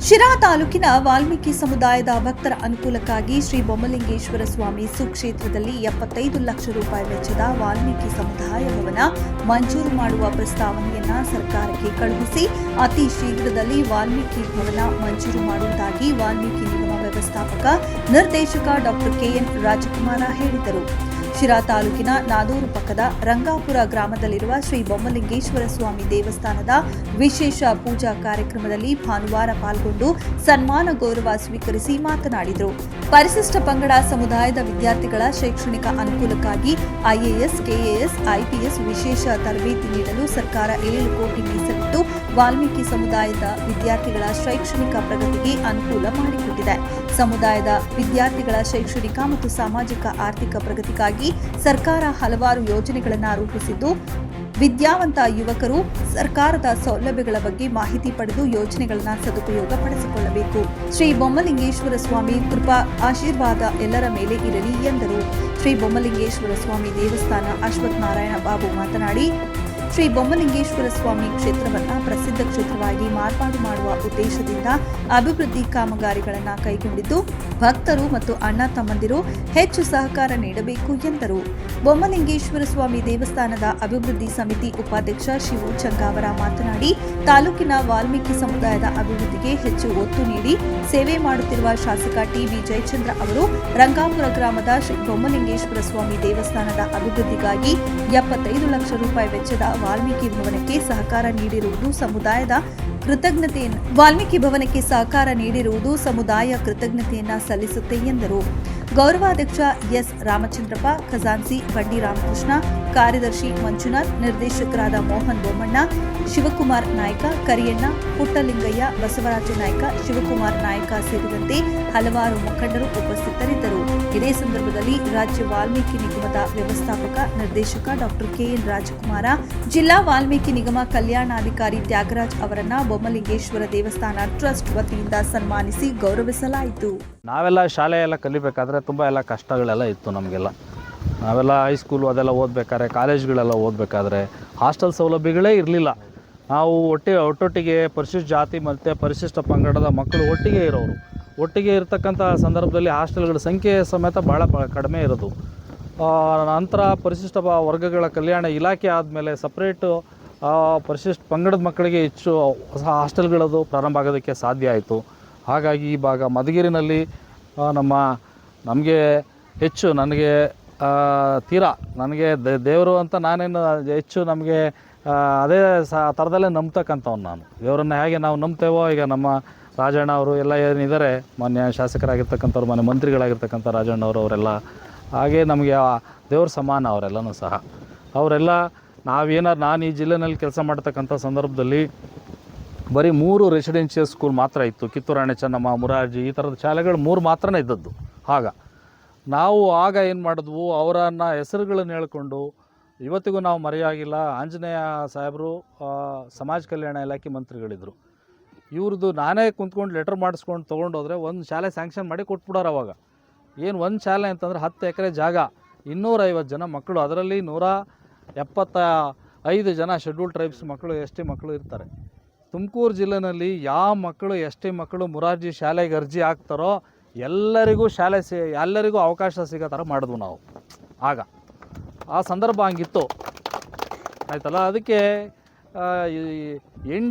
ಶಿರಾ ತಾಲೂಕಿನ ವಾಲ್ಮೀಕಿ ಸಮುದಾಯದ ಭಕ್ತರ ಅನುಕೂಲಕ್ಕಾಗಿ ಶ್ರೀ ಬೊಮ್ಮಲಿಂಗೇಶ್ವರ ಸ್ವಾಮಿ ಸುಕ್ಷೇತ್ರದಲ್ಲಿ 75 ಲಕ್ಷ ರೂಪಾಯಿ ವೆಚ್ಚದ ವಾಲ್ಮೀಕಿ ಸಮುದಾಯ ಭವನ ಮಂಜೂರು ಮಾಡುವ ಪ್ರಸ್ತಾವನೆಯನ್ನ ಸರ್ಕಾರಕ್ಕೆ ಕಳುಹಿಸಿ ಅತಿ ಶೀಘ್ರದಲ್ಲಿ ವಾಲ್ಮೀಕಿ ಭವನ ಮಂಜೂರು ಮಾಡುವುದಾಗಿ ವಾಲ್ಮೀಕಿ ನಿಗಮ ವ್ಯವಸ್ಥಾಪಕ ನಿರ್ದೇಶಕ ಡಾಕ್ಟರ್ ಕೆಎನ್ ರಾಜಕುಮಾರ ಹೇಳಿದರು. ಶಿರಾ ತಾಲೂಕಿನ ನಾದೂರು ಪಕ್ಕದ ರಂಗಾಪುರ ಗ್ರಾಮದಲ್ಲಿರುವ ಶ್ರೀ ಬೊಮ್ಮಲಿಂಗೇಶ್ವರ ಸ್ವಾಮಿ ದೇವಸ್ಥಾನದ ವಿಶೇಷ ಪೂಜಾ ಕಾರ್ಯಕ್ರಮದಲ್ಲಿ ಭಾನುವಾರ ಪಾಲ್ಗೊಂಡು ಸನ್ಮಾನ ಗೌರವ ಸ್ವೀಕರಿಸಿ ಮಾತನಾಡಿದರು. ಪರಿಶಿಷ್ಟ ಪಂಗಡ ಸಮುದಾಯದ ವಿದ್ಯಾರ್ಥಿಗಳ ಶೈಕ್ಷಣಿಕ ಅನುಕೂಲಕ್ಕಾಗಿ ಐಎಎಸ್, ಕೆಎಎಸ್, ಐಪಿಎಸ್ ವಿಶೇಷ ತರಬೇತಿ ನೀಡಲು ಸರ್ಕಾರ 7 ಕೋಟಿ ಮೀಸಲಿಟ್ಟು ವಾಲ್ಮೀಕಿ ಸಮುದಾಯದ ವಿದ್ಯಾರ್ಥಿಗಳ ಶೈಕ್ಷಣಿಕ ಪ್ರಗತಿಗೆ ಅನುಕೂಲ ಮಾಡಿಕೊಟ್ಟಿದೆ. ಸಮುದಾಯದ ವಿದ್ಯಾರ್ಥಿಗಳ ಶೈಕ್ಷಣಿಕ ಮತ್ತು ಸಾಮಾಜಿಕ ಆರ್ಥಿಕ ಪ್ರಗತಿಗಾಗಿ ಸರ್ಕಾರ ಹಲವಾರು ಯೋಜನೆಗಳನ್ನು ರೂಪಿಸಿದ್ದು, ವಿದ್ಯಾವಂತ ಯುವಕರು ಸರ್ಕಾರದ ಸೌಲಭ್ಯಗಳ ಬಗ್ಗೆ ಮಾಹಿತಿ ಪಡೆದು ಯೋಜನೆಗಳನ್ನು ಸದುಪಯೋಗ ಪಡಿಸಿಕೊಳ್ಳಬೇಕು. ಶ್ರೀ ಬೊಮ್ಮಲಿಂಗೇಶ್ವರ ಸ್ವಾಮಿ ಕೃಪಾ ಆಶೀರ್ವಾದ ಎಲ್ಲರ ಮೇಲೆ ಇರಲಿ ಎಂದರು. ಶ್ರೀ ಬೊಮ್ಮಲಿಂಗೇಶ್ವರ ಸ್ವಾಮಿ ದೇವಸ್ಥಾನ ಅಶ್ವಥ್ ನಾರಾಯಣ ಬಾಬು ಮಾತನಾಡಿ, ಶ್ರೀ ಬೊಮ್ಮಲಿಂಗೇಶ್ವರ ಸ್ವಾಮಿ ಕ್ಷೇತ್ರವನ್ನು ಪ್ರಸಿದ್ಧ ಕ್ಷೇತ್ರವಾಗಿ ಮಾರ್ಪಾಡು ಮಾಡುವ ಉದ್ದೇಶದಿಂದ ಅಭಿವೃದ್ಧಿ ಕಾಮಗಾರಿಗಳನ್ನು ಕೈಗೊಂಡಿದ್ದು, ಭಕ್ತರು ಮತ್ತು ಅಣ್ಣ ತಮ್ಮಂದಿರು ಹೆಚ್ಚು ಸಹಕಾರ ನೀಡಬೇಕು ಎಂದರು. ಬೊಮ್ಮಲಿಂಗೇಶ್ವರ ಸ್ವಾಮಿ ದೇವಸ್ಥಾನದ ಅಭಿವೃದ್ಧಿ ಸಮಿತಿ ಉಪಾಧ್ಯಕ್ಷ ಶಿವು ಚಂಗಾವರ ಮಾತನಾಡಿ, ತಾಲೂಕಿನ ವಾಲ್ಮೀಕಿ ಸಮುದಾಯದ ಅಭಿವೃದ್ಧಿಗೆ ಹೆಚ್ಚು ಒತ್ತು ನೀಡಿ ಸೇವೆ ಮಾಡುತ್ತಿರುವ ಶಾಸಕ ಟಿಬಿ ಜಯಚಂದ್ರ ಅವರು ರಂಗಾಪುರ ಗ್ರಾಮದ ಶ್ರೀ ಬೊಮ್ಮಲಿಂಗೇಶ್ವರ ಸ್ವಾಮಿ ದೇವಸ್ಥಾನದ ಅಭಿವೃದ್ಧಿಗಾಗಿ 75 ಲಕ್ಷ ರೂಪಾಯಿ ವೆಚ್ಚದ ವಾಲ್ಮೀಕಿ ಭವನಕ್ಕೆ ಸಹಕಾರ ನೀಡಿರುವುದು ಸಮುದಾಯ ಕೃತಜ್ಞತೆಯನ್ನ ಸಲ್ಲಿಸುತ್ತೆ ಎಂದರು. ಗೌರವಾಧ್ಯಕ್ಷ ಎಸ್ ರಾಮಚಂದ್ರಪ್ಪ, ಖಜಾನ್ಸಿ ಬಂಡಿ ರಾಮಕೃಷ್ಣ, ಕಾರ್ಯದರ್ಶಿ ಮಂಜುನಾಥ್, ನಿರ್ದೇಶಕರಾದ ಮೋಹನ್ ಬೊಮ್ಮಣ್ಣ, ಶಿವಕುಮಾರ್ ನಾಯ್ಕ, ಕರಿಯಣ್ಣ, ಪುಟ್ಟಲಿಂಗಯ್ಯ, ಬಸವರಾಜ ನಾಯ್ಕ, ಶಿವಕುಮಾರ್ ನಾಯ್ಕ ಸೇರಿದಂತೆ ಹಲವಾರು ಮುಖಂಡರು ಉಪಸ್ಥಿತರಿದ್ದರು. ಇದೇ ಸಂದರ್ಭದಲ್ಲಿ ರಾಜ್ಯ ವಾಲ್ಮೀಕಿ ನಿಗಮದ ವ್ಯವಸ್ಥಾಪಕ ನಿರ್ದೇಶಕ ಡಾಕ್ಟರ್ ಕೆಎನ್ ರಾಜಕುಮಾರ, ಜಿಲ್ಲಾ ವಾಲ್ಮೀಕಿ ನಿಗಮ ಕಲ್ಯಾಣಾಧಿಕಾರಿ ತ್ಯಾಗರಾಜ್ ಅವರನ್ನ ಬೊಮ್ಮಲಿಂಗೇಶ್ವರ ದೇವಸ್ಥಾನ ಟ್ರಸ್ಟ್ ವತಿಯಿಂದ ಸನ್ಮಾನಿಸಿ ಗೌರವಿಸಲಾಯಿತು. ನಾವೆಲ್ಲ ಶಾಲೆ ಎಲ್ಲ ಕಲಿಬೇಕಾದ್ರೆ ತುಂಬ ಎಲ್ಲ ಕಷ್ಟಗಳೆಲ್ಲ ಇತ್ತು. ನಾವೆಲ್ಲ ಹೈಸ್ಕೂಲು ಅದೆಲ್ಲ ಓದಬೇಕಾದ್ರೆ, ಕಾಲೇಜ್ಗಳೆಲ್ಲ ಓದಬೇಕಾದ್ರೆ ಹಾಸ್ಟೆಲ್ ಸೌಲಭ್ಯಗಳೇ ಇರಲಿಲ್ಲ. ನಾವು ಒಟ್ಟೊಟ್ಟಿಗೆ ಪರಿಶಿಷ್ಟ ಜಾತಿ ಮತ್ತು ಪರಿಶಿಷ್ಟ ಪಂಗಡದ ಮಕ್ಕಳು ಒಟ್ಟಿಗೆ ಇರತಕ್ಕಂಥ ಸಂದರ್ಭದಲ್ಲಿ ಹಾಸ್ಟೆಲ್ಗಳ ಸಂಖ್ಯೆ ಸಮೇತ ಭಾಳ ಕಡಿಮೆ ಇರೋದು. ನಂತರ ಪರಿಶಿಷ್ಟ ವರ್ಗಗಳ ಕಲ್ಯಾಣ ಇಲಾಖೆ ಆದಮೇಲೆ ಸಪ್ರೇಟು ಪರಿಶಿಷ್ಟ ಪಂಗಡದ ಮಕ್ಕಳಿಗೆ ಹೆಚ್ಚು ಹೊಸ ಹಾಸ್ಟೆಲ್ಗಳದು ಪ್ರಾರಂಭ ಆಗೋದಕ್ಕೆ ಸಾಧ್ಯ ಆಯಿತು. ಹಾಗಾಗಿ ಈ ಭಾಗ ಮಧುಗಿರಿನಲ್ಲಿ ನಮಗೆ ಹೆಚ್ಚು ನನಗೆ ದೇವರು ಅಂತ ನಾನೇನು ಹೆಚ್ಚು ನಮಗೆ ಅದೇ ಥರದಲ್ಲೇ ನಂಬ್ತಕ್ಕಂಥವ್ನು ನಾನು. ದೇವರನ್ನು ಹೇಗೆ ನಾವು ನಂಬ್ತೇವೋ, ಈಗ ನಮ್ಮ ರಾಜಣ್ಣ ಅವರು ಎಲ್ಲ ಏನಿದ್ದಾರೆ, ಮಾನ್ಯ ಶಾಸಕರಾಗಿರ್ತಕ್ಕಂಥವ್ರು, ಮಾನ್ಯ ಮಂತ್ರಿಗಳಾಗಿರ್ತಕ್ಕಂಥ ರಾಜಣ್ಣ ಅವರೆಲ್ಲ ಹಾಗೆ ನಮಗೆ ದೇವ್ರ ಸಮಾನ ಅವರೆಲ್ಲನೂ ಸಹ. ನಾನು ಈ ಜಿಲ್ಲೆಯಲ್ಲಿ ಕೆಲಸ ಮಾಡ್ತಕ್ಕಂಥ ಸಂದರ್ಭದಲ್ಲಿ ಬರೀ 3 ರೆಸಿಡೆನ್ಷಿಯಲ್ ಸ್ಕೂಲ್ ಮಾತ್ರ ಇತ್ತು. ಕಿತ್ತೂರು ರಾಣಿ ಚೆನ್ನಮ್ಮ, ಮುರಾರ್ಜಿ, ಈ ಥರದ ಶಾಲೆಗಳು 3 ಮಾತ್ರನೇ ಇದ್ದದ್ದು. ನಾವು ಏನು ಮಾಡಿದ್ವು, ಅವರನ್ನು ಹೆಸರುಗಳನ್ನು ಹೇಳ್ಕೊಂಡು ಇವತ್ತಿಗೂ ನಾವು ಮರೆಯಾಗಿಲ್ಲ. ಆಂಜನೇಯ ಸಾಹೇಬರು ಸಮಾಜ ಕಲ್ಯಾಣ ಇಲಾಖೆ ಮಂತ್ರಿಗಳಿದ್ದರು. ಇವ್ರದ್ದು ನಾನೇ ಕುಂತ್ಕೊಂಡು ಲೆಟರ್ ಮಾಡಿಸ್ಕೊಂಡು ತೊಗೊಂಡೋದ್ರೆ ಒಂದು ಶಾಲೆ ಸ್ಯಾಂಕ್ಷನ್ ಮಾಡಿ ಕೊಟ್ಬಿಡೋರು. ಅವಾಗ ಒಂದು ಶಾಲೆ ಅಂತಂದರೆ 10 ಎಕರೆ ಜಾಗ, 250 ಜನ ಮಕ್ಕಳು, ಅದರಲ್ಲಿ 175 ಜನ ಶೆಡ್ಯೂಲ್ ಟ್ರೈಬ್ಸ್ ಮಕ್ಕಳು, ಎಸ್ ಟಿ ಮಕ್ಕಳು ಇರ್ತಾರೆ. ತುಮಕೂರು ಜಿಲ್ಲೆಯಲ್ಲಿ ಯಾವ ಮಕ್ಕಳು ಎಸ್ ಟಿ ಮಕ್ಕಳು ಮುರಾರ್ಜಿ ಶಾಲೆಗೆ ಅರ್ಜಿ ಹಾಕ್ತಾರೋ ಎಲ್ಲರಿಗೂ ಅವಕಾಶ ಸಿಗೋ ಥರ ಮಾಡಿದ್ವು ನಾವು. ಆ ಸಂದರ್ಭ ಹಂಗಿತ್ತು, ಆಯ್ತಲ್ಲ. ಅದಕ್ಕೆ 8